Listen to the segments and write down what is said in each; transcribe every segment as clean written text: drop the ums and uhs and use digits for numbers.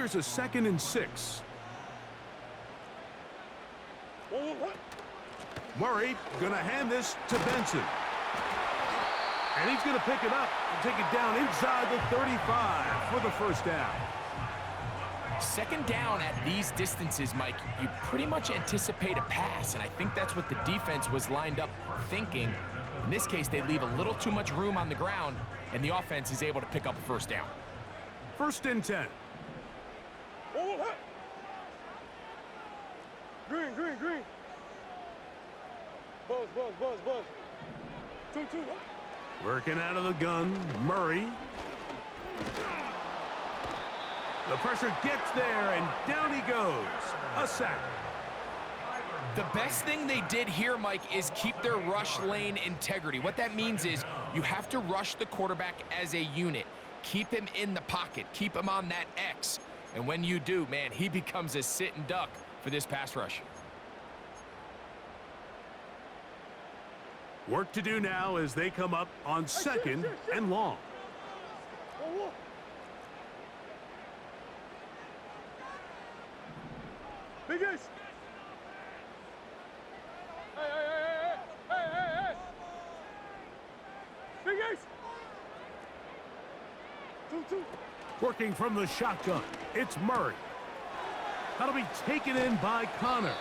Here's a 2nd and 6. Murray gonna hand this to Benson. And he's gonna pick it up and take it down inside the 35 for the first down. 2nd down at these distances, Mike, you pretty much anticipate a pass, and I think that's what the defense was lined up thinking. In this case, they leave a little too much room on the ground, and the offense is able to pick up a 1st down. 1st and 10. Green. Buzz. 2. Working out of the gun, Murray. The pressure gets there, and down he goes. A sack. The best thing they did here, Mike, is keep their rush lane integrity. What that means is you have to rush the quarterback as a unit. Keep him in the pocket. Keep him on that X. And when you do, man, he becomes a sitting duck for this pass rush. Work to do now as they come up on 2nd and long. Big Ace. Hey. Big Ace. 2. Working from the shotgun, it's Murray. That'll be taken in by Connor.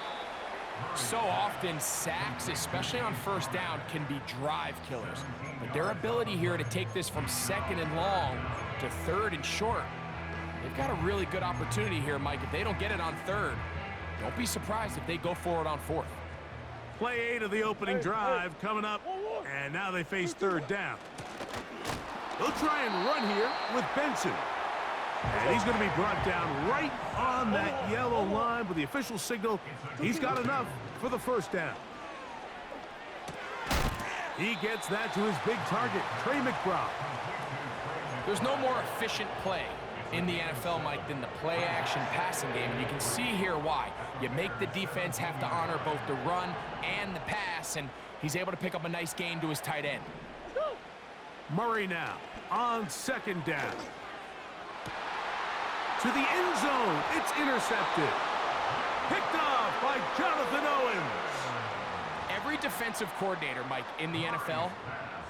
So often, sacks, especially on 1st down, can be drive killers. But their ability here to take this from 2nd and long to 3rd and short, they've got a really good opportunity here, Mike. If they don't get it on 3rd, don't be surprised if they go for it on 4th. Play 8 of the opening drive coming up, and now they face 3rd down. They'll try and run here with Benson. And he's going to be brought down right on that yellow line with the official signal. He's got enough for the 1st down. He gets that to his big target, Trey McBride. There's no more efficient play in the NFL, Mike, than the play-action passing game. And you can see here why. You make the defense have to honor both the run and the pass, and he's able to pick up a nice gain to his tight end. Murray now on 2nd down. To the end zone, it's intercepted. Picked off by Jonathan Owens. Every defensive coordinator, Mike, in the NFL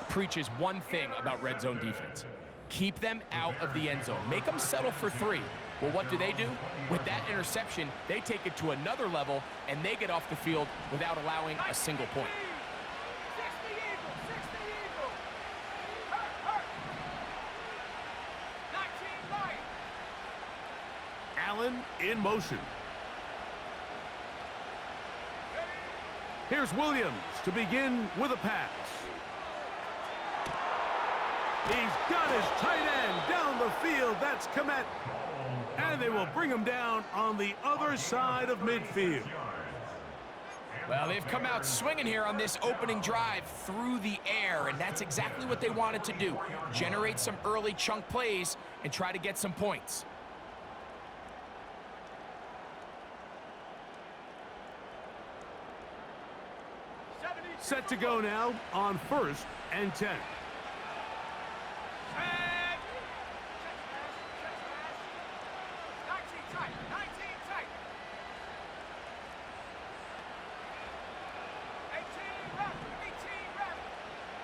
preaches one thing about red zone defense. Keep them out of the end zone. Make them settle for 3. Well, what do? With that interception, they take it to another level, and they get off the field without allowing a single point. Allen in motion. Here's Williams to begin with a pass. He's got his tight end down the field. That's Komet. And they will bring him down on the other side of midfield. Well, they've come out swinging here on this opening drive through the air, and that's exactly what they wanted to do. Generate some early chunk plays and try to get some points. Set to go now on 1st and 10.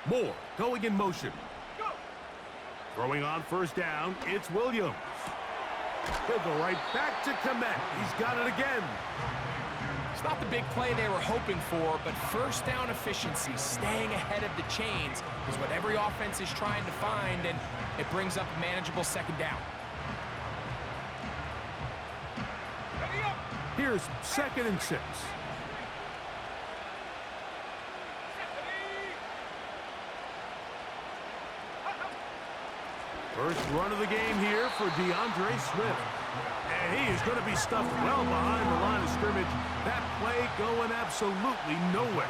Moore going in motion. Throwing on 1st down, it's Williams. He'll go right back to Komet. He's got it again. It's not the big play they were hoping for, but 1st down efficiency, staying ahead of the chains, is what every offense is trying to find, and it brings up a manageable 2nd down. Here's 2nd and 6. First run of the game here for DeAndre Swift. And he is going to be stuffed well behind the line of scrimmage. That play going absolutely nowhere.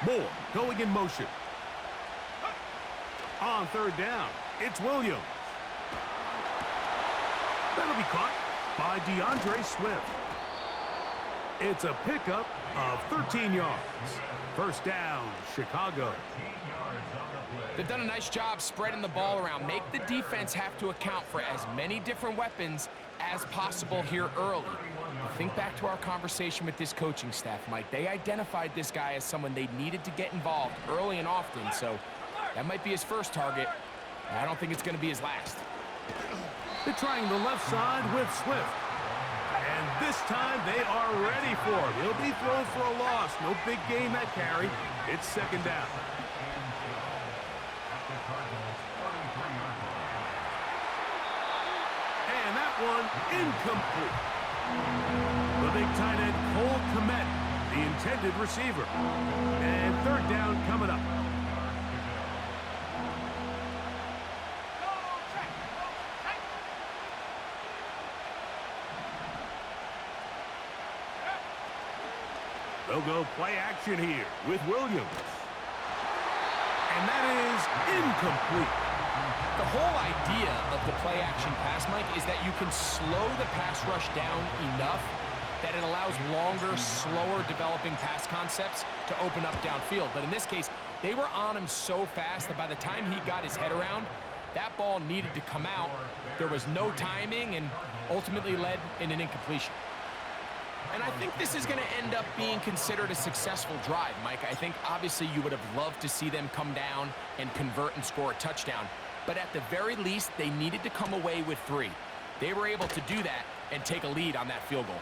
Moore going in motion. On 3rd down, it's Williams. That'll be caught by DeAndre Swift. It's a pickup of 13 yards. First down, Chicago. They've done a nice job spreading the ball around. Make the defense have to account for as many different weapons as possible here early. Think back to our conversation with this coaching staff, Mike. They identified this guy as someone they needed to get involved early and often, so that might be his first target. I don't think it's going to be his last. They're trying the left side with Swift. And this time they are ready for him. He'll be thrown for a loss. No big gain that carry. It's second down. And that one incomplete. The big tight end, Cole Kmet, the intended receiver. And third down coming up. They'll go play action here with Williams. And that is incomplete. The whole idea of the play action pass, Mike, is that you can slow the pass rush down enough that it allows longer, slower developing pass concepts to open up downfield. But in this case, they were on him so fast that by the time he got his head around, that ball needed to come out. There was no timing and ultimately led in an incompletion. And I think this is going to end up being considered a successful drive, Mike. I think obviously you would have loved to see them come down and convert and score a touchdown. But at the very least, they needed to come away with 3. They were able to do that and take a lead on that field goal.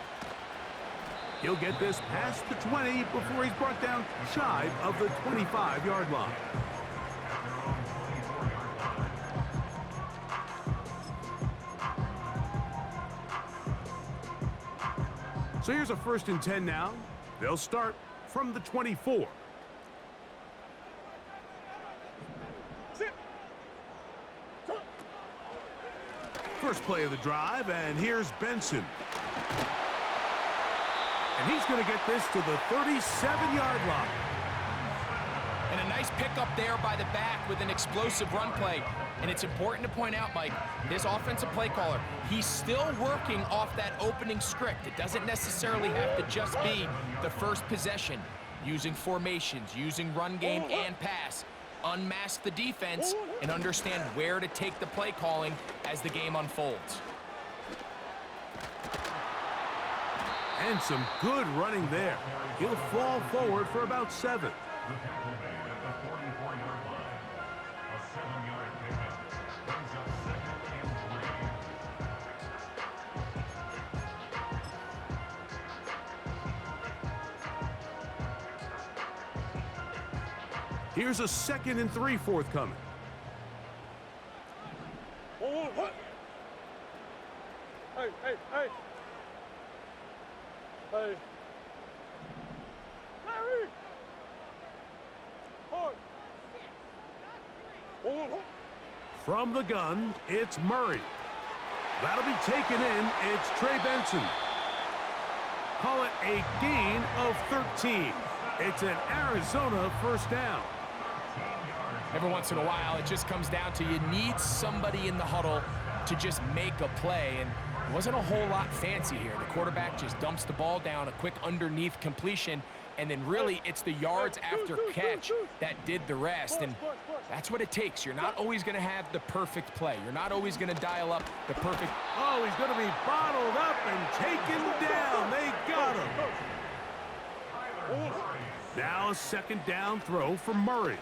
He'll get this past the 20 before he's brought down shy of the 25-yard line. So here's a 1st and 10 now. They'll start from the 24. First play of the drive, and here's Benson. And he's going to get this to the 37-yard line. And a nice pickup there by the back with an explosive run play. And it's important to point out, Mike, this offensive play caller, he's still working off that opening script. It doesn't necessarily have to just be the first possession. Using formations, using run game and pass. Unmask the defense and understand where to take the play calling as the game unfolds. And some good running there. He'll fall forward for about 7. Here's a 2nd and 3 forthcoming. Hey, hey, hey. Hey. Larry! Hard. From the gun, it's Murray. That'll be taken in. It's Trey Benson. Call it a gain of 13. It's an Arizona first down. Every once in a while, it just comes down to you need somebody in the huddle to just make a play. And it wasn't a whole lot fancy here. The quarterback just dumps the ball down, a quick underneath completion, and then really it's the yards after catch that did the rest. And that's what it takes. You're not always going to have the perfect play. You're not always going to dial up the perfect. Oh, he's going to be bottled up and taken down. They got him. Now a 2nd down throw for Murray.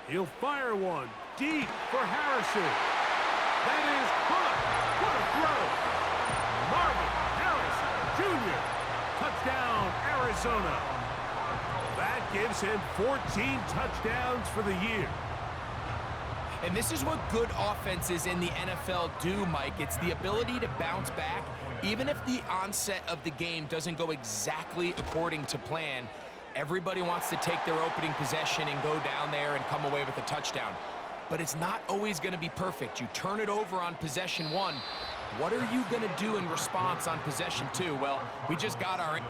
He'll fire one deep for Harrison. That is caught. What a throw. Marvin Harrison Jr. Touchdown, Arizona. That gives him 14 touchdowns for the year. And this is what good offenses in the NFL do, Mike. It's the ability to bounce back, even if the onset of the game doesn't go exactly according to plan. Everybody wants to take their opening possession and go down there and come away with a touchdown. But it's not always going to be perfect. You turn it over on possession 1. What are you going to do in response on possession 2? Well, we just got our...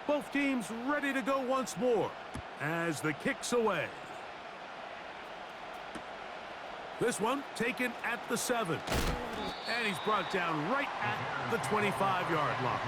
Both teams ready to go once more as the kick's away. This one taken at the 7. And he's brought down right at the 25-yard line.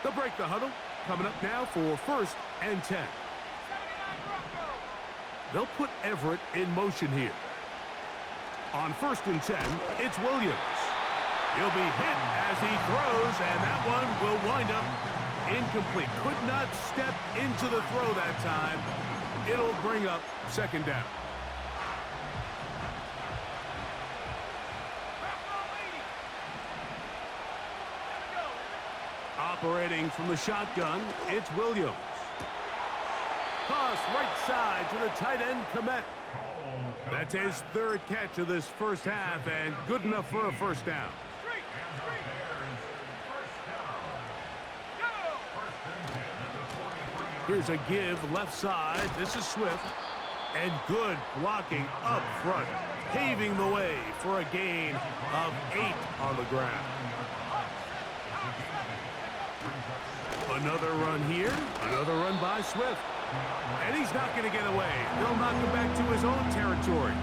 They'll break the huddle. Coming up now for 1st and 10. They'll put Everett in motion here. On 1st and 10, it's Williams. He'll be hit as he throws, and that one will wind up incomplete. Could not step into the throw that time. It'll bring up 2nd down. Operating from the shotgun, it's Williams. Toss right side to the tight end, Komet. That's his 3rd catch of this first half, and good enough for a 1st down. Here's a give left side. This is Swift. And good blocking up front, paving the way for a gain of 8 on the ground. Another run here, another run by Swift. And he's not going to get away. They'll knock him back to his own territory.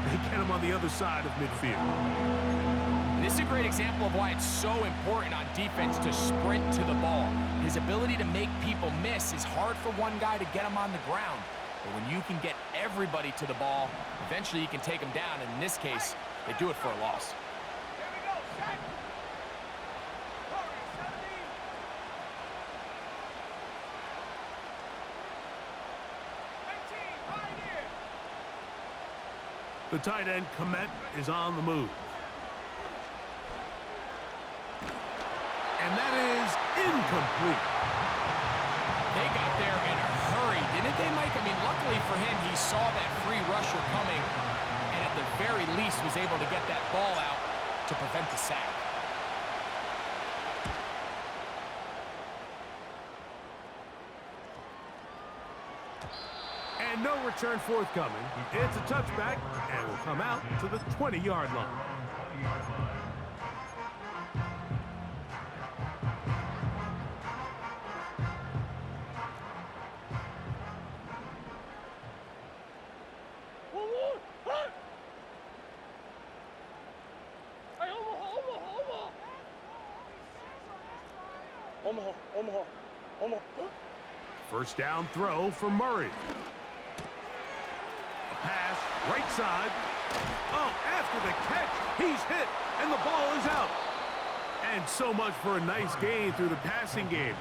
They get him on the other side of midfield. And this is a great example of why it's so important on defense to sprint to the ball. His ability to make people miss is hard for one guy to get him on the ground. But when you can get everybody to the ball, eventually you can take them down. And in this case, they do it for a loss. The tight end, Komet, is on the move. And that is incomplete. They got there in a hurry, didn't they, Mike? I mean, luckily for him, he saw that free rusher coming, and at the very least was able to get that ball out to prevent the sack. And no return forthcoming. It's a touchback, and will come out to the 20-yard line. First down throw for Murray. Pass, right side. Oh, after the catch, he's hit, and the ball is out. And so much for a nice gain through the passing game.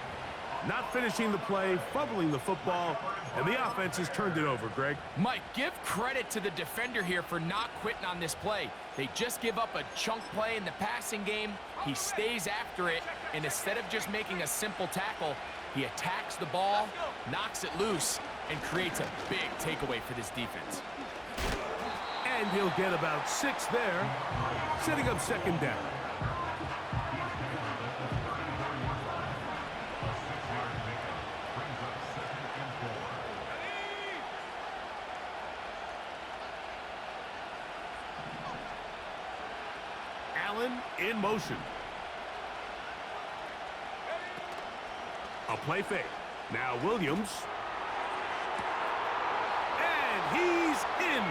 Not finishing the play, fumbling the football, and the offense has turned it over, Greg. Mike, give credit to the defender here for not quitting on this play. They just give up a chunk play in the passing game. He stays after it, and instead of just making a simple tackle, he attacks the ball, knocks it loose, and creates a big takeaway for this defense. And he'll get about 6 there, setting up 2nd down. Allen in motion. A play fake. Now Williams. And he's in.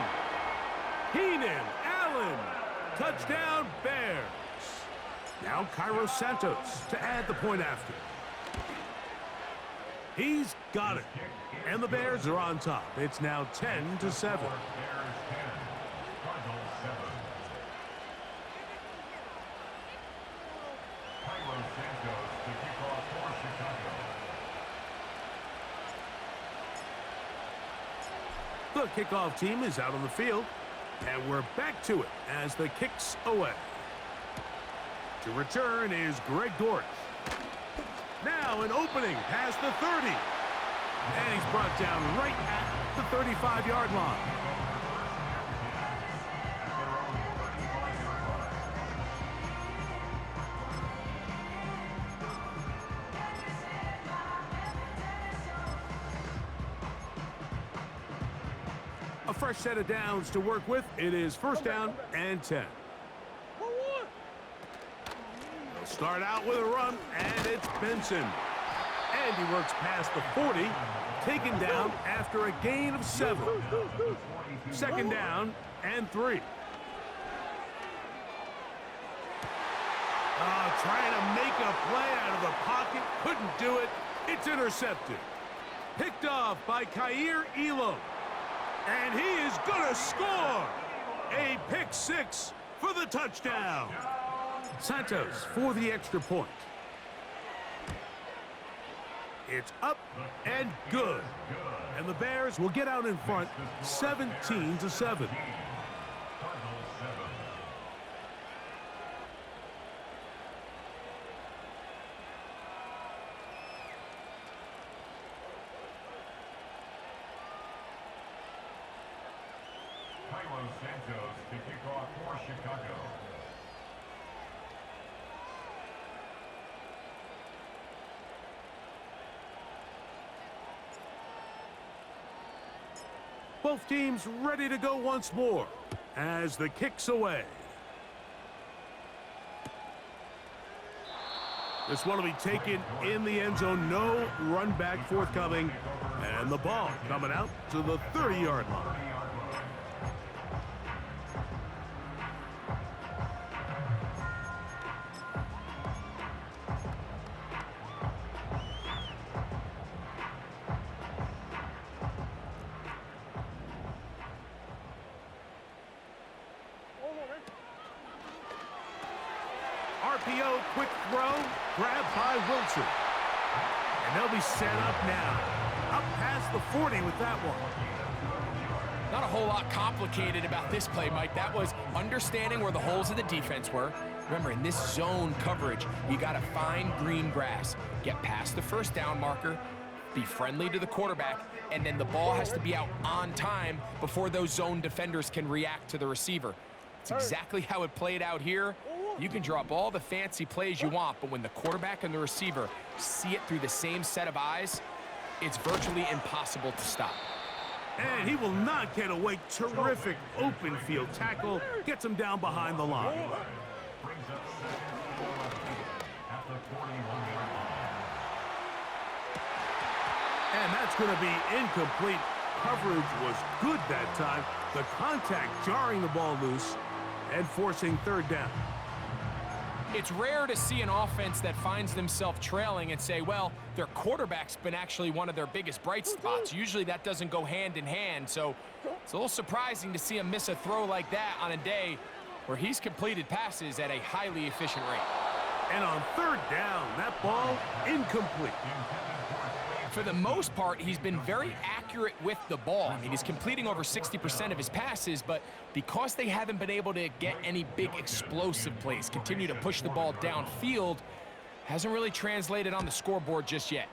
Keenan Allen. Touchdown Bears. Now Cairo Santos to add the point after. He's got it. And the Bears are on top. It's now 10-7. The kickoff team is out on the field, and we're back to it as the kick's away. To return is Greg Dortch. Now an opening past the 30. And he's brought down right at the 35-yard line. fresh set of downs to work with. It is first down and 10. They'll start out with a run, and it's Benson. And he works past the 40, taken down after a gain of 7. Second down and 3. Trying to make a play out of the pocket. Couldn't do it. It's intercepted. Picked off by Kaiir Elam. And he is going to score. A pick 6 for the touchdown. Santos for the extra point. It's up and good. And the Bears will get out in front 17-7. Santos to kick off for Chicago. Both teams ready to go once more as the kick's away. This one will be taken in the end zone. No run back forthcoming. And the ball coming out to the 30-yard line. RPO, quick throw, grabbed by Wilson. And they'll be set up now. Up past the 40 with that one. Not a whole lot complicated about this play, Mike. That was understanding where the holes of the defense were. Remember, in this zone coverage, you got to find green grass. Get past the first down marker, be friendly to the quarterback, and then the ball has to be out on time before those zone defenders can react to the receiver. It's exactly how it played out here. You can drop all the fancy plays you want, but when the quarterback and the receiver see it through the same set of eyes, it's virtually impossible to stop. And he will not get away. Terrific open field tackle. Gets him down behind the line. And that's going to be incomplete. Coverage was good that time. The contact jarring the ball loose and forcing third down. It's rare to see an offense that finds themselves trailing and say, well, their quarterback's been actually one of their biggest bright spots. Usually that doesn't go hand in hand, so it's a little surprising to see him miss a throw like that on a day where he's completed passes at a highly efficient rate. And on third down, that ball incomplete. For the most part, he's been very accurate with the ball. I mean, he's completing over 60% of his passes, but because they haven't been able to get any big explosive plays, continue to push the ball downfield, hasn't really translated on the scoreboard just yet.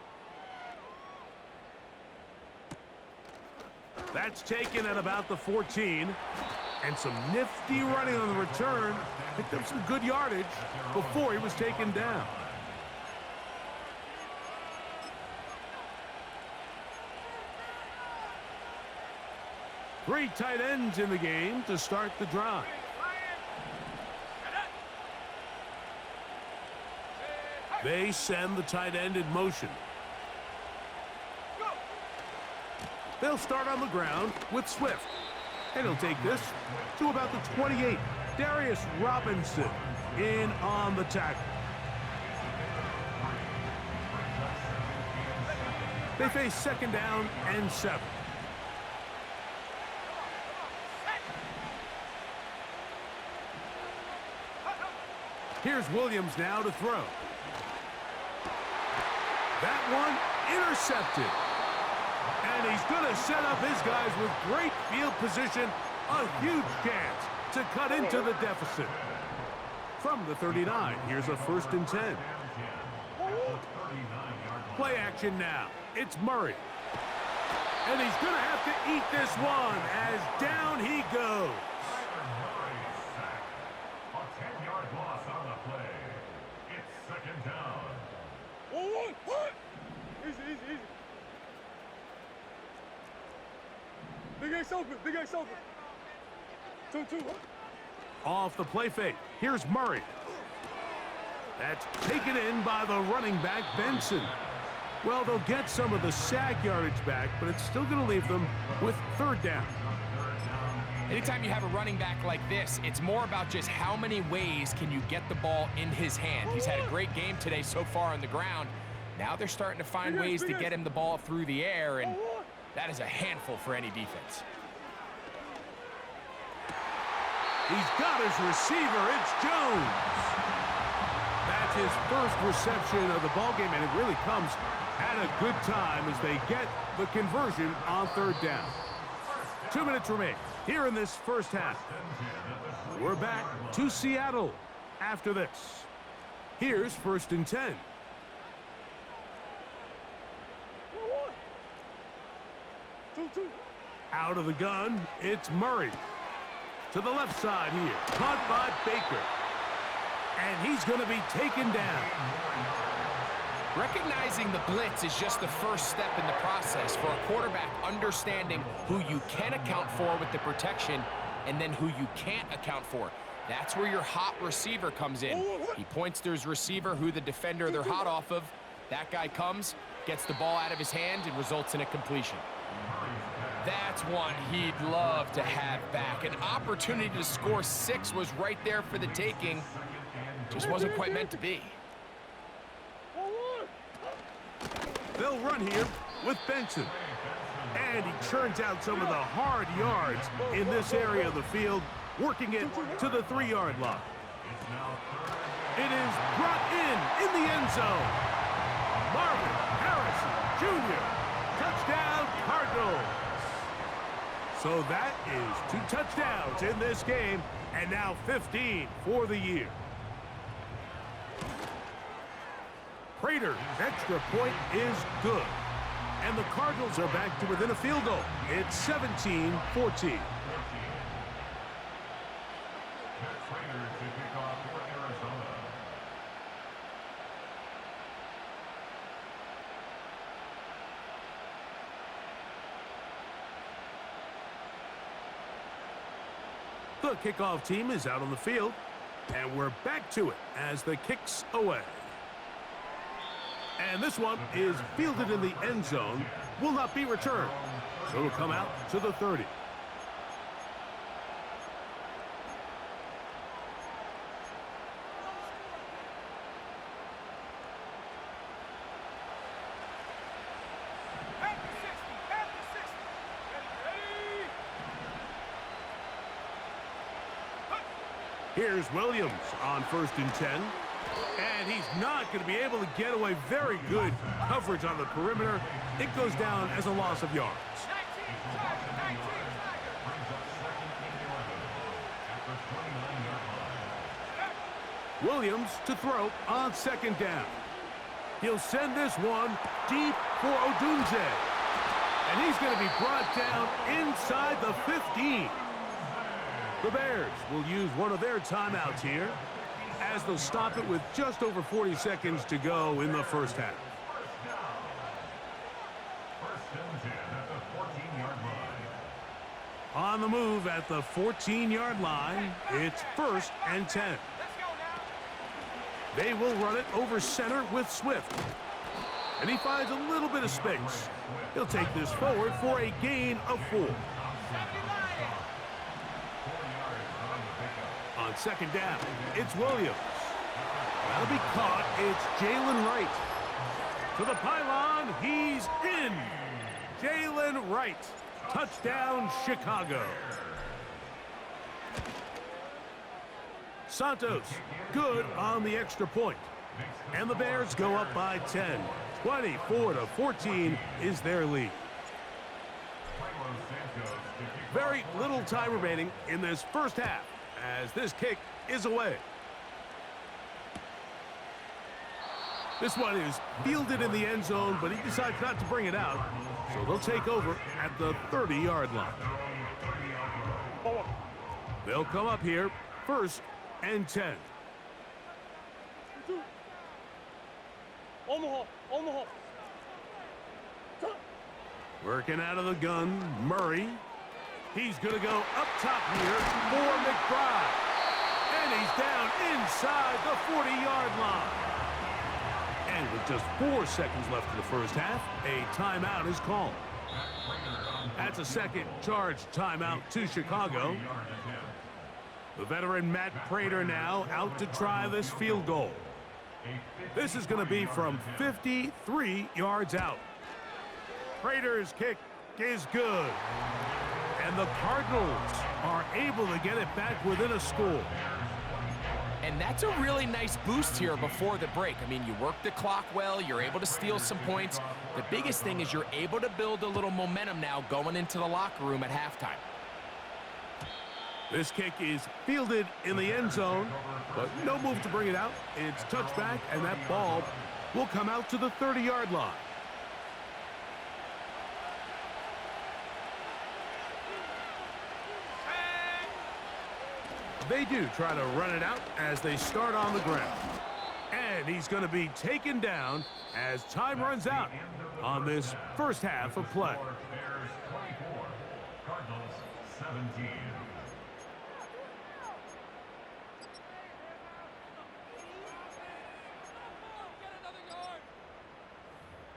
That's taken at about the 14. And some nifty running on the return. Picked up some good yardage before he was taken down. Three tight ends in the game to start the drive. They send the tight end in motion. They'll start on the ground with Swift. And he'll take this to about the 28. Darius Robinson in on the tackle. They face second down and 7. Here's Williams now to throw. That one intercepted. And he's going to set up his guys with great field position. A huge chance to cut into the deficit. From the 39, here's a 1st and 10. Play action now. It's Murray. And he's going to have to eat this one as down he goes. A 10-yard loss on the play. It's second down. Easy, easy, easy. Ace open. Big Ace open. 2-2. Off the play fake. Here's Murray. That's taken in by the running back, Benson. Well, they'll get some of the sack yardage back, but it's still going to leave them with third down. Anytime you have a running back like this, it's more about just how many ways can you get the ball in his hand. He's had a great game today so far on the ground. Now they're starting to find ways to get him the ball through the air, and that is a handful for any defense. He's got his receiver. It's Jones. That's his first reception of the ballgame, and it really comes at a good time as they get the conversion on third down. 2 minutes remain here in this first half. We're back to Seattle after this. Here's 1st and 10. Out of the gun, it's Murray. To the left side here, caught by Baker. And he's going to be taken down. Recognizing the blitz is just the first step in the process for a quarterback understanding who you can account for with the protection and then who you can't account for. That's where your hot receiver comes in. He points to his receiver, who the defender they're hot off of. That guy comes, gets the ball out of his hand, and results in a completion. That's one he'd love to have back. An opportunity to score 6 was right there for the taking. Just wasn't quite meant to be. They'll run here with Benson. And he churns out some of the hard yards in this area of the field, working it to the 3-yard line. It is brought in the end zone. Marvin Harrison Jr. Touchdown, Cardinals. So that is 2 touchdowns in this game, and now 15 for the year. Prater's extra point is good. And the Cardinals are back to within a field goal. It's 17-14. The kickoff team is out on the field, and we're back to it as the kick's away. And this one is fielded in the end zone, will not be returned. So it'll come out to the 30. Here's Williams on 1st and 10. And he's not going to be able to get away. Very good coverage on the perimeter. It goes down as a loss of yards. Williams to throw on 2nd down. He'll send this one deep for Odunze. And he's going to be brought down inside the 15. The Bears will use one of their timeouts here, as they'll stop it with just over 40 seconds to go in the first half. On the move at the 14-yard line, it's 1st and 10. They will run it over center with Swift. And he finds a little bit of space. He'll take this forward for a gain of 4. On 2nd down, it's Williams. That'll be caught. It's Jalen Wright. To the pylon, he's in. Jalen Wright. Touchdown, Chicago. Santos, good on the extra point. And the Bears go up by 10. 24-14 is their lead. Very little time remaining in this first half, as this kick is away. This one is fielded in the end zone, but he decides not to bring it out. So they'll take over at the 30-yard line. They'll come up here, 1st and 10. Omaha. Working out of the gun, Murray. He's going to go up top here for McBride. And he's down inside the 40-yard line. And with just 4 seconds left in the first half, a timeout is called. That's a second charge timeout to Chicago. The veteran Matt Prater now out to try this field goal. This is going to be from 53 yards out. Prater's kick is good. And the Cardinals are able to get it back within a score. And that's a really nice boost here before the break. I mean, you work the clock well, you're able to steal some points. The biggest thing is you're able to build a little momentum now going into the locker room at halftime. This kick is fielded in the end zone, but no move to bring it out. It's touchback, and that ball will come out to the 30-yard line. They do try to run it out as they start on the ground. And he's going to be taken down as time runs out on this first half of play. Bears 24, Cardinals 17.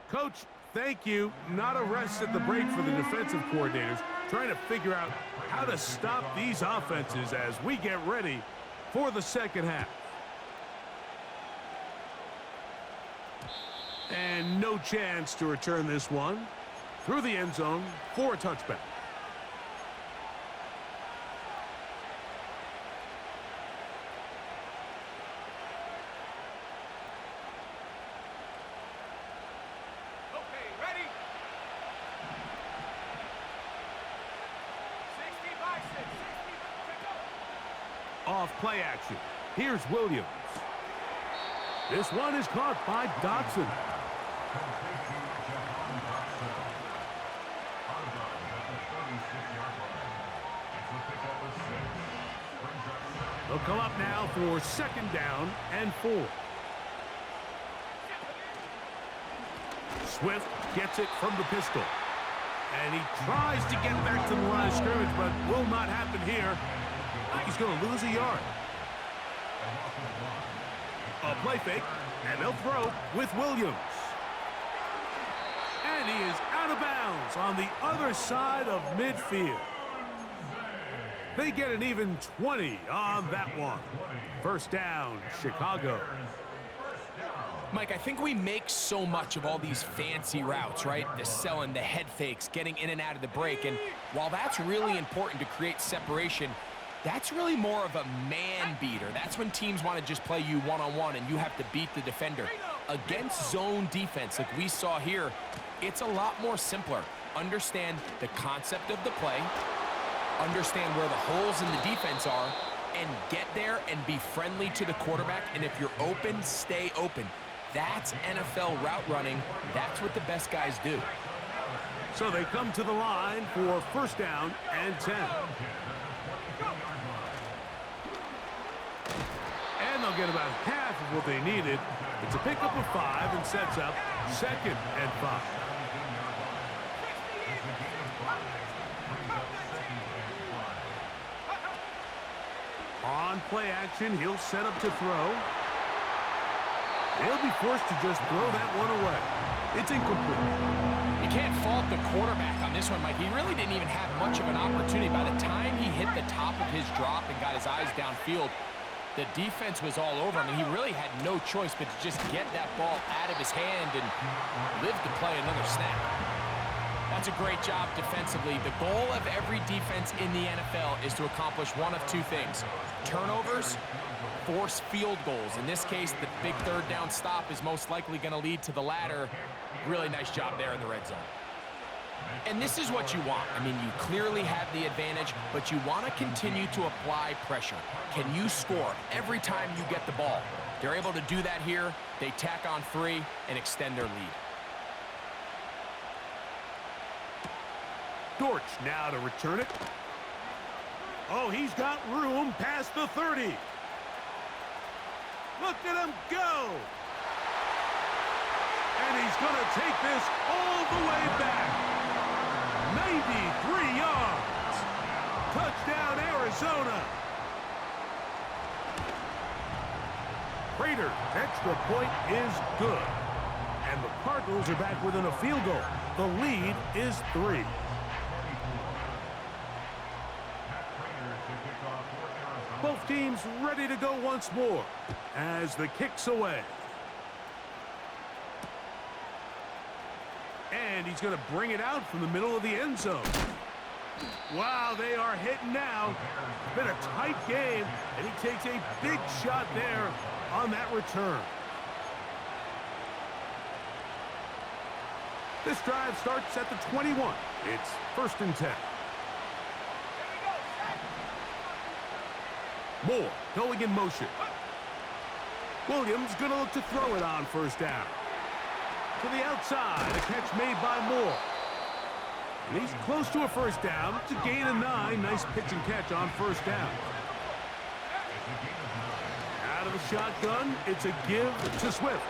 Coach, thank you. Not a rest at the break for the defensive coordinators, trying to figure out how to stop these offenses as we get ready for the second half. And no chance to return this one through the end zone for a touchback. Off play action. Here's Williams. This one is caught by Dotson. They'll come up now for second down and 4. Swift gets it from the pistol. And he tries to get back to the line of scrimmage, but will not happen here. He's going to lose a yard. A play fake, and they'll throw with Williams. And he is out of bounds on the other side of midfield. They get an even 20 on that one. First down, Chicago. Mike, I think we make so much of all these fancy routes, right? The selling, the head fakes, getting in and out of the break. And while that's really important to create separation, that's really more of a man beater. That's when teams want to just play you one-on-one and you have to beat the defender. Against zone defense like we saw here, it's a lot more simpler. Understand the concept of the play, understand where the holes in the defense are, and get there and be friendly to the quarterback. And if you're open, stay open. That's NFL route running. That's what the best guys do. So they come to the line for first down and 10. And they'll get about half of what they needed. It's a pickup of 5 and sets up second and 5. On play action, he'll set up to throw. He'll be forced to just throw that one away. It's incomplete. You can't fault the quarterback on this one, Mike. He really didn't even have much of an opportunity. By the time he hit the top of his drop and got his eyes downfield, the defense was all over him, and he really had no choice but to just get that ball out of his hand and live to play another snap. That's a great job defensively. The goal of every defense in the NFL is to accomplish one of two things: turnovers, force field goals. In this case, the big third down stop is most likely going to lead to the latter. Really nice job there in the red zone. And this is what you want. I mean, you clearly have the advantage, but you want to continue to apply pressure. Can you score every time you get the ball? They're able to do that here. They tack on 3 and extend their lead. Dortch now to return it. Oh, he's got room past the 30. Look at him go. And he's going to take this all the way back. 93 yards. Touchdown, Arizona. Raiders' extra point is good. And the Cardinals are back within a field goal. The lead is 3. Both teams ready to go once more as the kick's away. And he's going to bring it out from the middle of the end zone. Wow, they are hitting now. It's been a tight game, and he takes a big shot there on that return. This drive starts at the 21. It's 1st and 10. Moore going in motion. Williams going to look to throw it on 1st down. To the outside, a catch made by Moore. And he's close to a 1st down. It's a gain of 9. Nice pitch and catch on 1st down. Out of the shotgun, it's a give to Swift.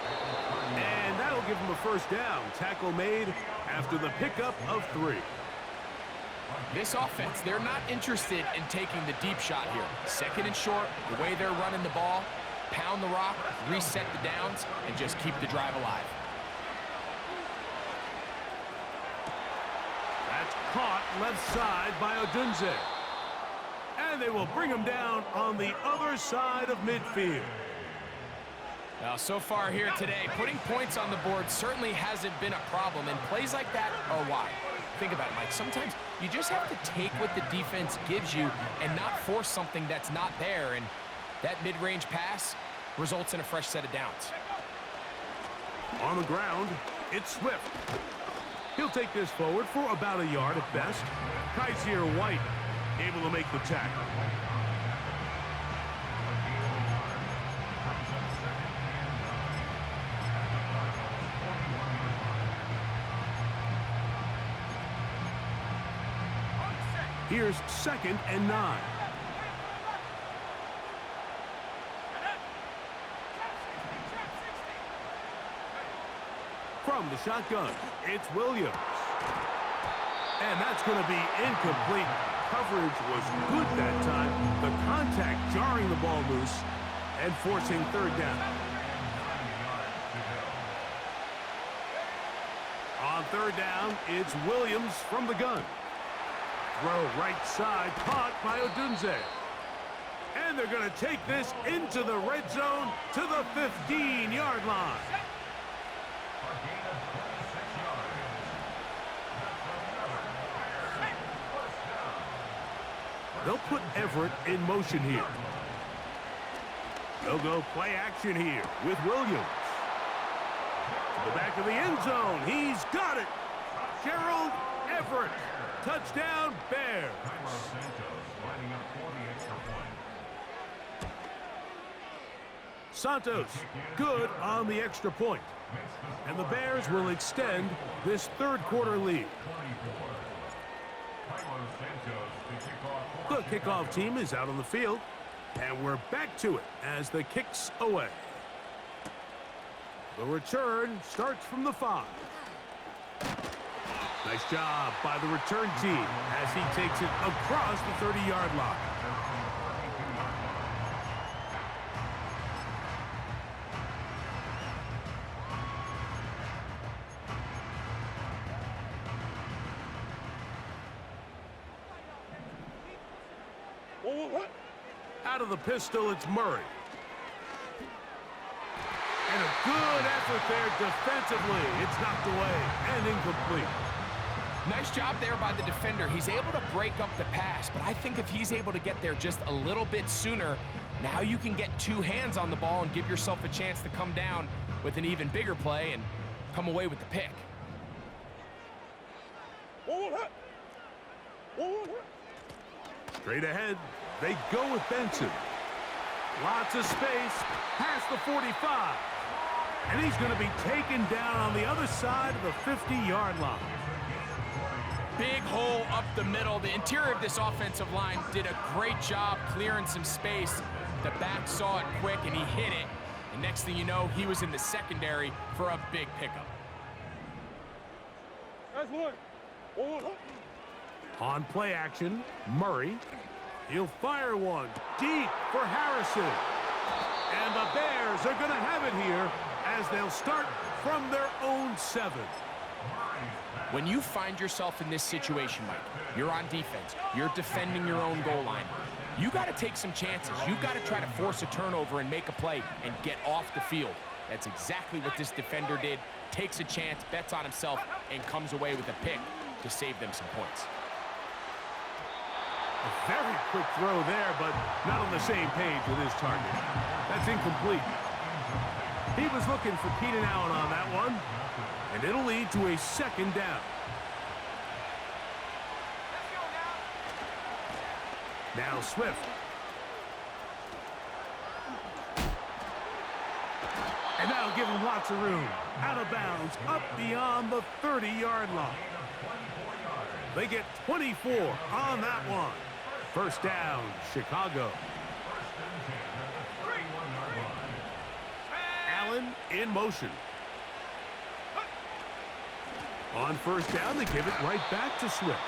And that'll give him a 1st down. Tackle made after the pickup of 3. This offense, they're not interested in taking the deep shot here. 2nd and short, the way they're running the ball, pound the rock, reset the downs, and just keep the drive alive. That's caught left side by Odunze. And they will bring him down on the other side of midfield. Now, so far here today, putting points on the board certainly hasn't been a problem, and plays like that are why. Think about it, Mike. Sometimes you just have to take what the defense gives you and not force something that's not there, and that mid-range pass results in a fresh set of downs. On the ground, it's Swift. He'll take this forward for about a yard at best. Kaiser White able to make the tackle. Here's 2nd and 9. From the shotgun, it's Williams. And that's going to be incomplete. Coverage was good that time. The contact jarring the ball loose and forcing 3rd down. On 3rd down, it's Williams from the gun. Throw right side, caught by Odunze. And they're going to take this into the red zone to the 15-yard line. They'll put Everett in motion here. They'll go play action here with Williams. To the back of the end zone. He's got it. Gerald Everett. Touchdown, Bears. Santos, good on the extra point. And the Bears will extend this 3rd quarter lead. The kickoff team is out on the field, and we're back to it as the kick's away. The return starts from the 5. Nice job by the return team as he takes it across the 30-yard line. Out of the pistol, it's Murray. And a good effort there defensively. It's knocked away and incomplete. Nice job there by the defender. He's able to break up the pass, but I think if he's able to get there just a little bit sooner, now you can get 2 hands on the ball and give yourself a chance to come down with an even bigger play and come away with the pick. Straight ahead, they go with Benson. Lots of space past the 45. And he's going to be taken down on the other side of the 50-yard line. Big hole up the middle. The interior of this offensive line did a great job clearing some space. The back saw it quick, and he hit it. And next thing you know, he was in the secondary for a big pickup. That's one. On play action, Murray. He'll fire one deep for Harrison. And the Bears are going to have it here as they'll start from their own 7. When you find yourself in this situation, Mike, you're on defense, you're defending your own goal line, you got to take some chances. You've got to try to force a turnover and make a play and get off the field. That's exactly what this defender did. Takes a chance, bets on himself, and comes away with a pick to save them some points. A very quick throw there, but not on the same page with his target. That's incomplete. He was looking for Keenan Allen on that one, and it'll lead to a 2nd down. Now Swift. And that'll give him lots of room. Out of bounds, up beyond the 30-yard line. They get 24 on that one. 1st down, Chicago. Allen in motion. On 1st down, they give it right back to Swift.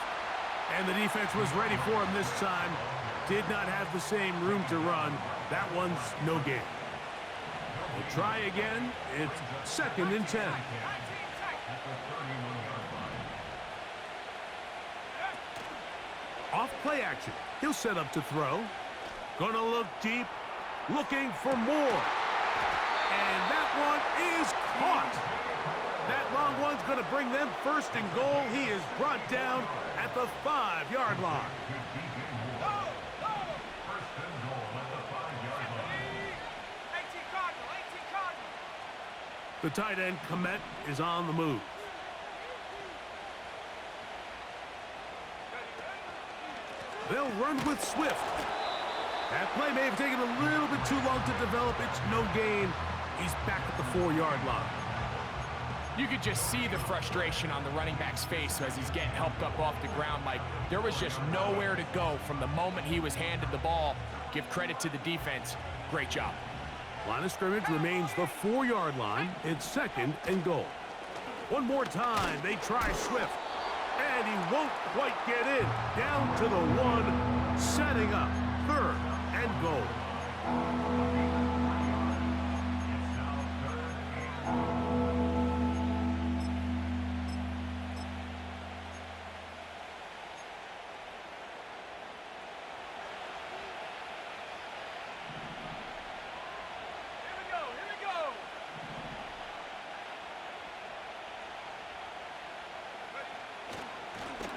And the defense was ready for him this time. Did not have the same room to run. That one's no gain. We'll try again. It's 2nd and 10. Off play action. He'll set up to throw. Gonna look deep. Looking for more. And that one is caught. That long one's going to bring them 1st and goal. He is brought down at the 5-yard line. The tight end, Komet, is on the move. They'll run with Swift. That play may have taken a little bit too long to develop. It's no gain. He's back at the 4-yard line. You could just see the frustration on the running back's face as he's getting helped up off the ground, Mike. There was just nowhere to go from the moment he was handed the ball. Give credit to the defense. Great job. Line of scrimmage remains the 4-yard line. It's 2nd and goal. One more time, they try Swift. And he won't quite get in. Down to the 1, setting up 3rd and goal.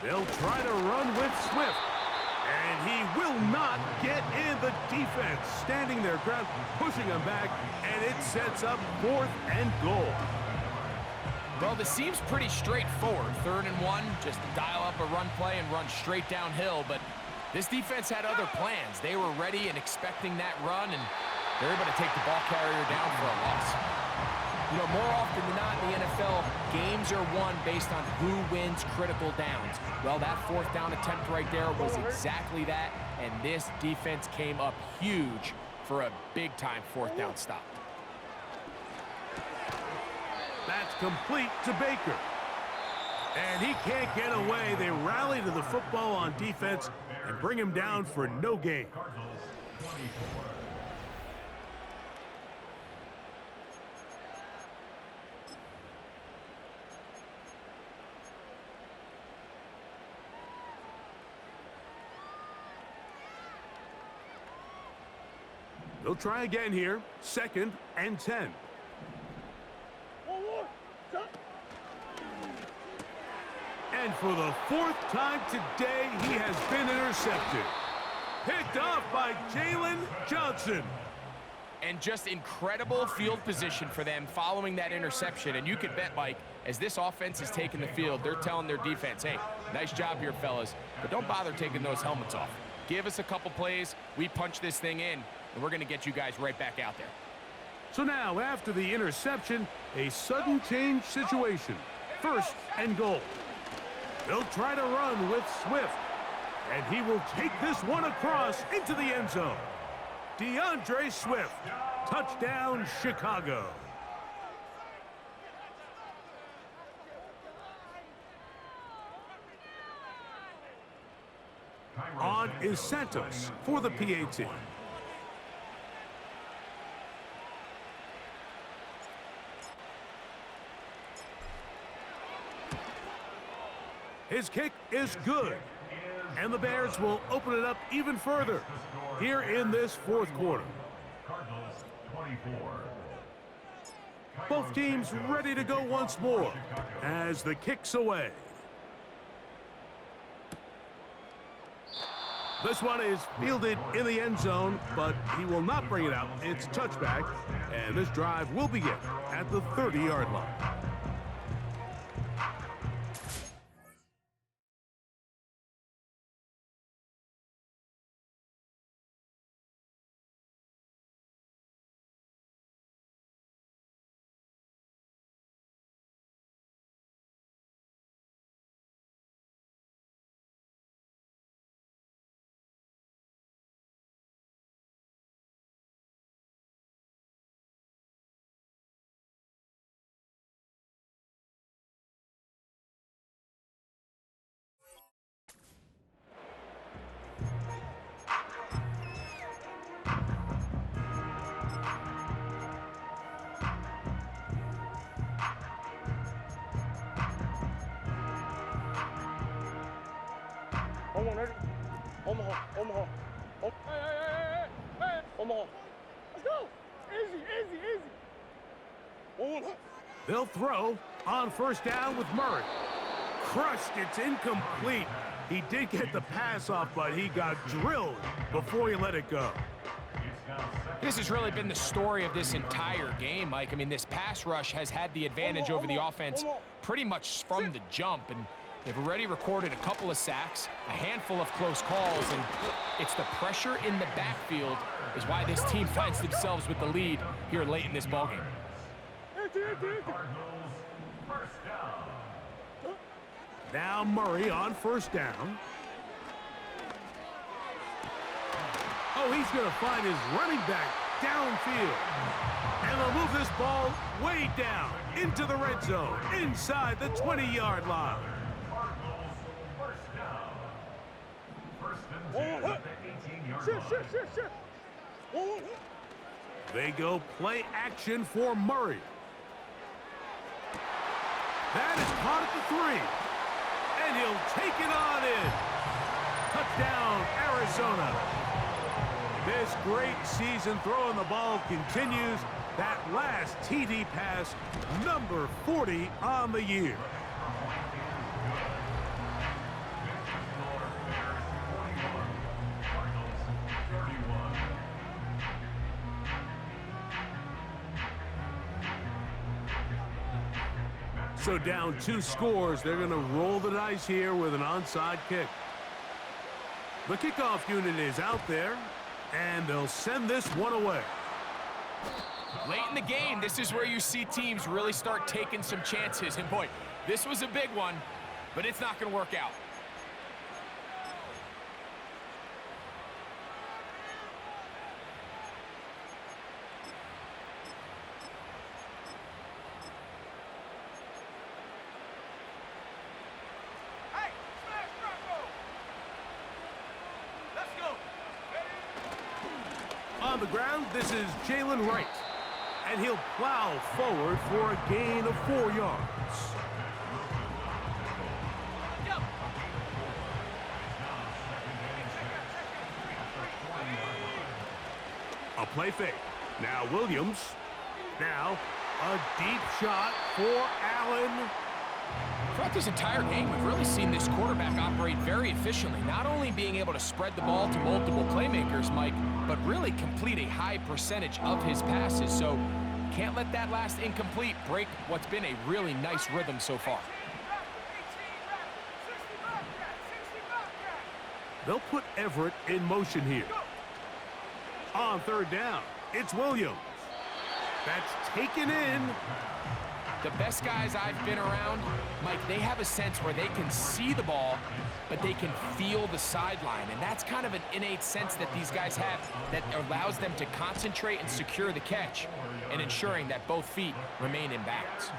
They'll try to run with Swift. And he will not get in. The defense standing their ground, pushing him back, and it sets up 4th and goal. Well, this seems pretty straightforward. 3rd and 1, just dial up a run play and run straight downhill. But this defense had other plans. They were ready and expecting that run, and they're able to take the ball carrier down for a loss. You know, more often than not in the NFL, games are won based on who wins critical downs. Well, that 4th down attempt right there was exactly that, and this defense came up huge for a big-time 4th down stop. That's complete to Baker. And he can't get away. They rally to the football on defense and bring him down for no gain. They'll try again here. 2nd and 10. And for the 4th time today, he has been intercepted. Picked off by Jalen Johnson. And just incredible field position for them following that interception. And you could bet, Mike, as this offense is taking the field, they're telling their defense, hey, nice job here, fellas, but don't bother taking those helmets off. Give us a couple plays, we punch this thing in, and we're going to get you guys right back out there. So now, after the interception, a sudden change situation. 1st and goal. They'll try to run with Swift. And he will take this one across into the end zone. DeAndre Swift. Touchdown, Chicago. is Santos for the PAT. His kick is good, and the Bears will open it up even further here in this fourth quarter. Cardinals 24. Both teams ready to go once more as the kick's away. This one is fielded in the end zone, but he will not bring it out. It's touchback, and this drive will begin at the 30-yard line. Hold on, ready? Omaha, Omaha. Oh, hey. Omaha. Let's go. Easy. One. They'll throw on first down with Murray. Crushed, it's incomplete. He did get the pass off, but he got drilled before he let it go. This has really been the story of this entire game, Mike. I mean, this pass rush has had the advantage over the offense pretty much from the jump, and they've already recorded a couple of sacks, a handful of close calls, and it's the pressure in the backfield is why this team finds themselves with the lead here late in this ballgame. Now Murray on first down. Oh, he's going to find his running back downfield. And they'll move this ball way down into the red zone, inside the 20-yard line. Shit. They go play action for Murray. That is caught at the 3. And he'll take it on in. Touchdown, Arizona. This great season throwing the ball continues. That last TD pass, number 40 on the year. So down 2 scores, they're going to roll the dice here with an onside kick. The kickoff unit is out there, and they'll send this one away. Late in the game, this is where you see teams really start taking some chances. And boy, this was a big one, but it's not going to work out. On the ground, this is Jalen Wright, and he'll plow forward for a gain of 4 yards. A play fake. Now Williams. Now a deep shot for Allen. Throughout this entire game, we've really seen this quarterback operate very efficiently, not only being able to spread the ball to multiple playmakers, Mike, but really complete a high percentage of his passes. So can't let that last incomplete break what's been a really nice rhythm so far. They'll put Everett in motion here. On third down, it's Williams. That's taken in. The best guys I've been around, Mike, they have a sense where they can see the ball, but they can feel the sideline. And that's kind of an innate sense that these guys have that allows them to concentrate and secure the catch and ensuring that both feet remain in bounds.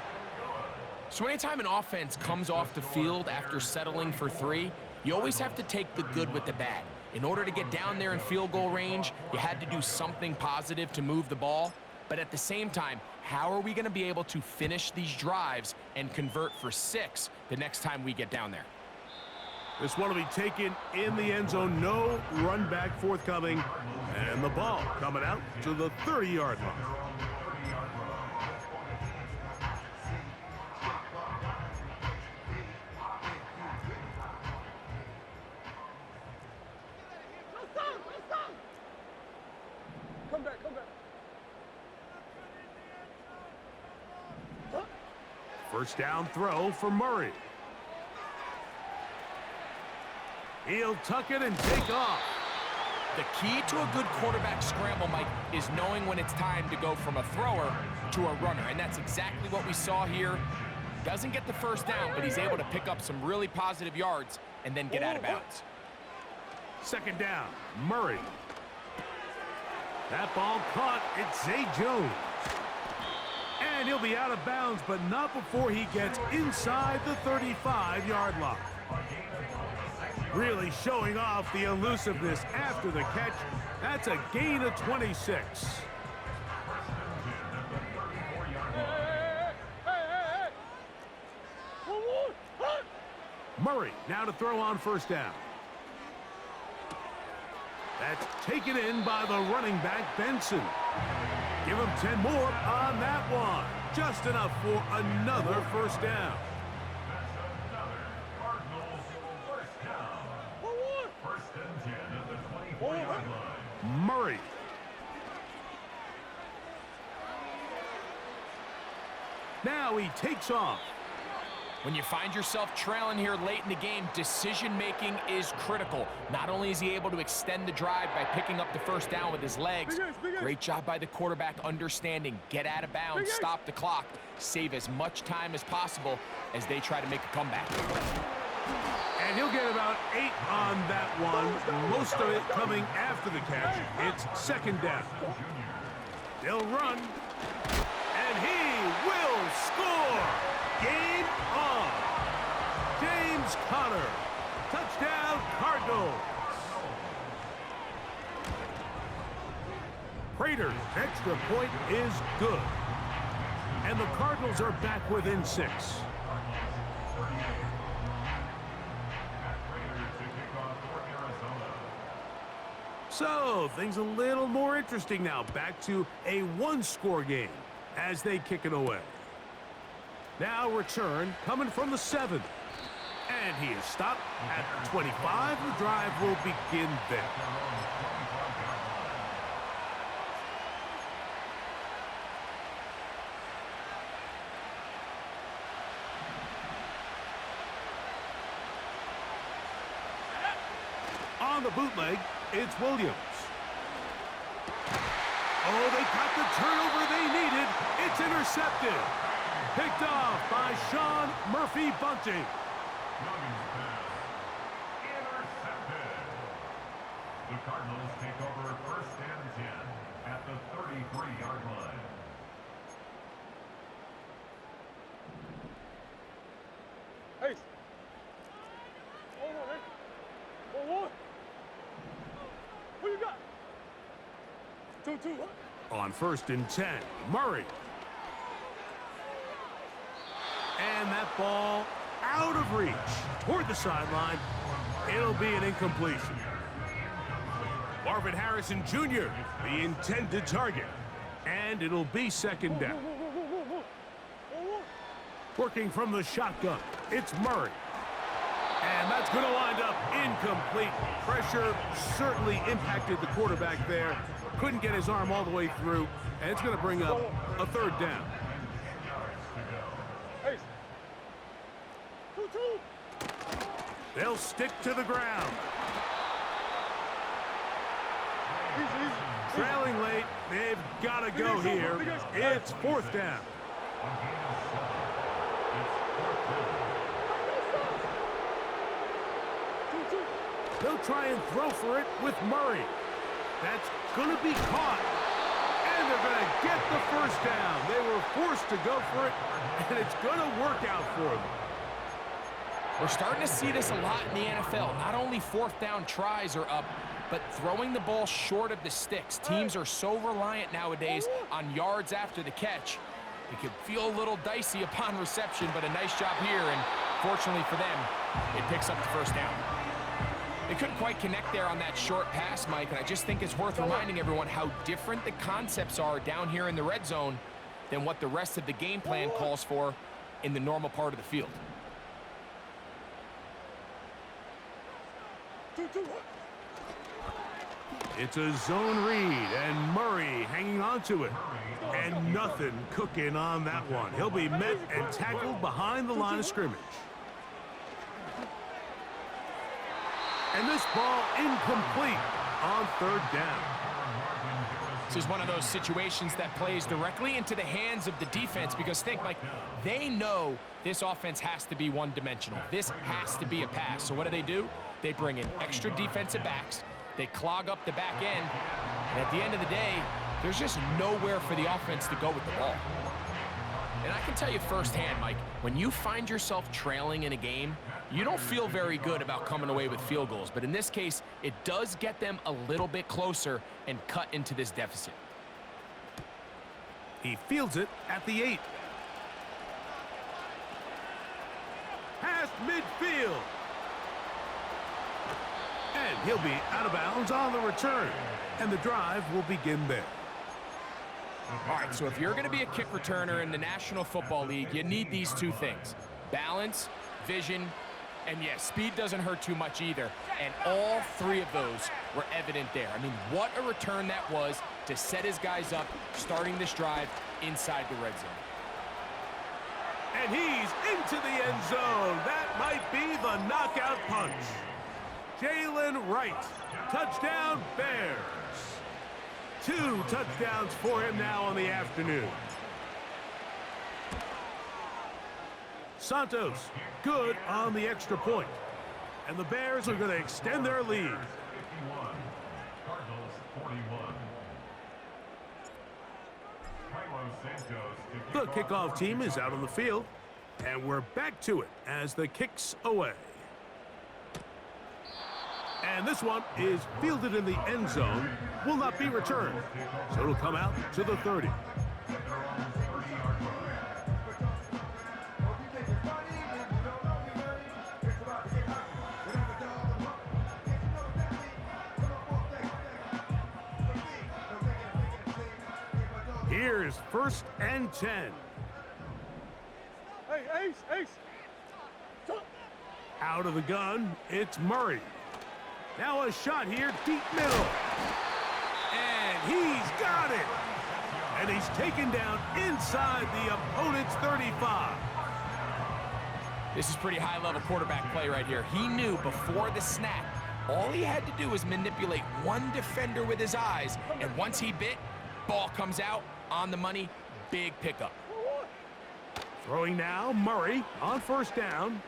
So anytime an offense comes off the field after settling for 3, you always have to take the good with the bad. In order to get down there in field goal range, you had to do something positive to move the ball. But at the same time, how are we going to be able to finish these drives and convert for 6 the next time we get down there? This one will be taken in the end zone. No run back forthcoming. And the ball coming out to the 30-yard line. Come back, come back. First down throw for Murray. He'll tuck it and take off. The key to a good quarterback scramble, Mike, is knowing when it's time to go from a thrower to a runner. And that's exactly what we saw here. Doesn't get the first down, but he's able to pick up some really positive yards and then get out of bounds. Second down, Murray. That ball caught. It's Zay Jones. And he'll be out of bounds, but not before he gets inside the 35-yard line. Really showing off the elusiveness after the catch. That's a gain of 26. Murray now to throw on first down. That's taken in by the running back, Benson. Give him 10 more on that one. Just enough for another first down. Murray. Now he takes off. When you find yourself trailing here late in the game, decision-making is critical. Not only is he able to extend the drive by picking up the first down with his legs, great job by the quarterback understanding, get out of bounds, stop the clock, save as much time as possible as they try to make a comeback. And he'll get about 8 on that one, most of it coming after the catch. It's second down. They'll run, and he will score. Game on. James Conner. Touchdown, Cardinals. Prater's extra point is good. And the Cardinals are back within 6. So, things a little more interesting now. Back to a one-score game as they kick it away. Now return coming from the 7. And he is stopped at the 25. The drive will begin there. On the bootleg, it's Williams. Oh, they got the turnover they needed. It's intercepted. Picked off by Sean Murphy-Bunting. Intercepted. The Cardinals take over first and 10 at the 33-yard line. Hey. Hold on, man. 1-1. What you got? 2-2, huh? On first and 10, Murray. And that ball out of reach toward the sideline. It'll be an incompletion. Marvin Harrison Jr., the intended target. And it'll be second down. Working from the shotgun, it's Murray. And that's going to wind up incomplete. Pressure certainly impacted the quarterback there. Couldn't get his arm all the way through. And it's going to bring up a third down. Hey. 2-2. They'll stick to the ground. Easy. Trailing late, they've got to go here. It's fourth down. They'll try and throw for it with Murray. That's going to be caught. And they're going to get the first down. They were forced to go for it, and it's going to work out for them. We're starting to see this a lot in the NFL. Not only fourth down tries are up, but throwing the ball short of the sticks. Teams are so reliant nowadays on yards after the catch. It could feel a little dicey upon reception, but a nice job here, and fortunately for them, it picks up the first down. They couldn't quite connect there on that short pass, Mike, and I just think it's worth reminding everyone how different the concepts are down here in the red zone than what the rest of the game plan calls for in the normal part of the field. It's a zone read, and Murray hanging on to it. And nothing cooking on that one. He'll be met and tackled behind the line of scrimmage. And this ball incomplete on third down. This is one of those situations that plays directly into the hands of the defense because think, Mike, they know this offense has to be one-dimensional. This has to be a pass. So what do? They bring in extra defensive backs. They clog up the back end. And at the end of the day, there's just nowhere for the offense to go with the ball. And I can tell you firsthand, Mike, when you find yourself trailing in a game, you don't feel very good about coming away with field goals. But in this case, it does get them a little bit closer and cut into this deficit. He fields it at the 8. Past midfield. And he'll be out of bounds on the return. And the drive will begin there. All right, so if you're going to be a kick returner in the National Football League, you need these two things. Balance, vision, and yes, speed doesn't hurt too much either. And all three of those were evident there. I mean, what a return that was to set his guys up, starting this drive inside the red zone. And he's into the end zone. That might be the knockout punch. Jalen Wright, touchdown Bears. 2 touchdowns for him now on the afternoon. Santos, good on the extra point. And the Bears are going to extend their lead. 51, Cardinals 41. The kickoff team is out on the field. And we're back to it as the kick's away. And this one is fielded in the end zone, will not be returned. So it'll come out to the 30. Here's 1st and 10. Hey, Ace. Out of the gun, it's Murray. Now a shot here, deep middle. And he's got it. And he's taken down inside the opponent's 35. This is pretty high-level quarterback play right here. He knew before the snap, all he had to do was manipulate one defender with his eyes, and once he bit, ball comes out on the money, big pickup. Throwing now, Murray on 1st down.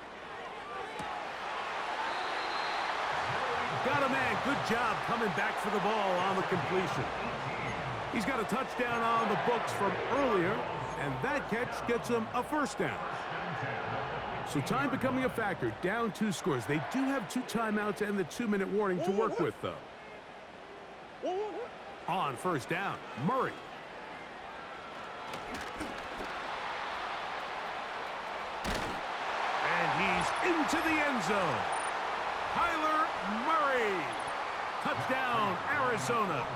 Got a man, good job coming back for the ball on the completion. He's got a touchdown on the books from earlier, and that catch gets him a 1st down. So time becoming a factor, down 2 scores. They do have 2 timeouts and the 2-minute warning to work with, though. On 1st down, Murray. And he's into the end zone. Kyler Murray. Touchdown, Arizona.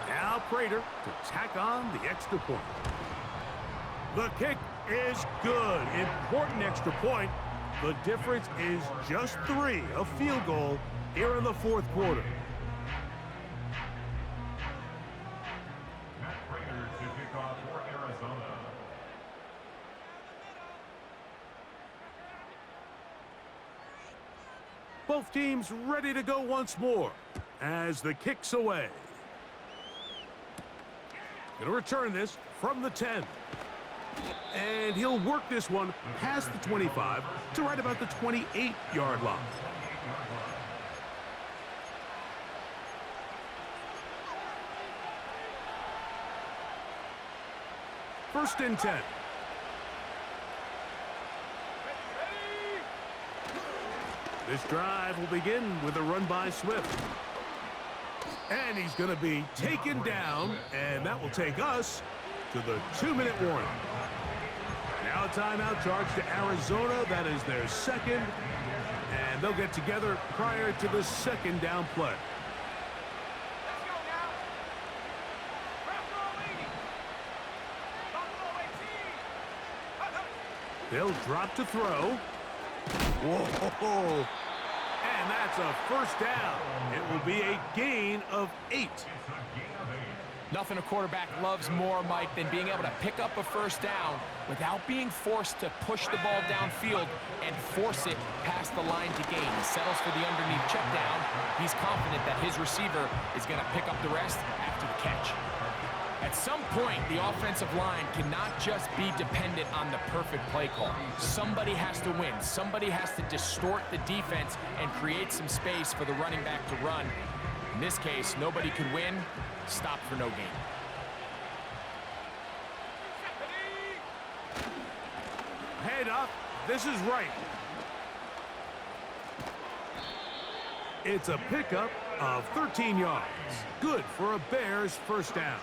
Now Prater to tack on the extra point. The kick is good. Important extra point. The difference is just 3, a field goal here in the 4th quarter. Matt Prater to kick off for Arizona. Both teams ready to go once more as the kick's away. Going to return this from the 10. And he'll work this one past the 25 to right about the 28-yard line. First and 10. This drive will begin with a run by Swift. And he's going to be taken down, and that will take us to the 2-minute warning. Now a timeout charge to Arizona. That is their second, and they'll get together prior to the second down play. They'll drop to throw. Whoa! And that's a first down. It will be a gain of 8. Nothing a quarterback loves more, Mike, than being able to pick up a first down without being forced to push the ball downfield and force it past the line to gain. He settles for the underneath check down. He's confident that his receiver is going to pick up the rest after the catch. At some point, the offensive line cannot just be dependent on the perfect play call. Somebody has to win. Somebody has to distort the defense and create some space for the running back to run. In this case, nobody could win. Stop for no gain. Head up. This is right. It's a pickup of 13 yards. Good for a Bears first down.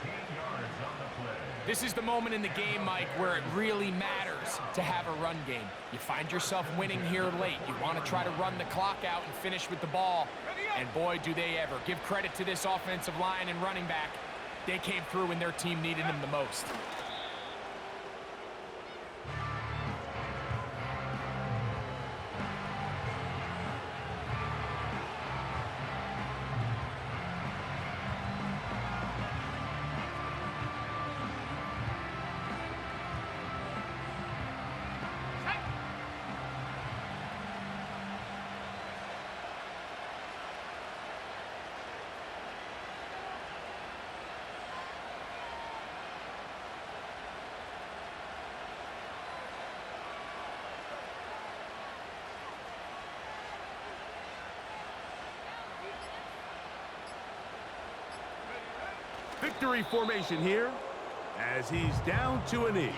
This is the moment in the game, Mike, where it really matters to have a run game. You find yourself winning here late. You want to try to run the clock out and finish with the ball. And boy, do they ever. Give credit to this offensive line and running back. They came through when their team needed them the most. Victory formation here as he's down to a knee.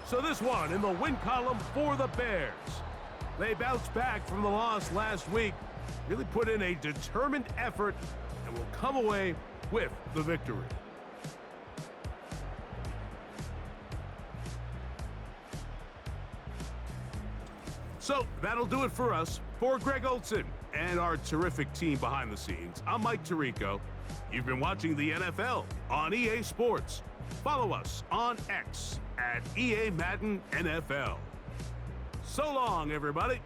So this one in the win column for the Bears. They bounced back from the loss last week, really put in a determined effort, and will come away with the victory. So that'll do it for us. For Greg Olson and our terrific team behind the scenes, I'm Mike Tirico. You've been watching the NFL on EA Sports. Follow us on X at EA Madden NFL. So long, everybody.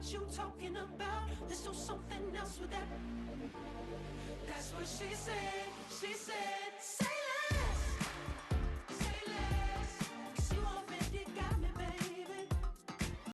You talking about? Let's do something else with that. That's what she said. She said.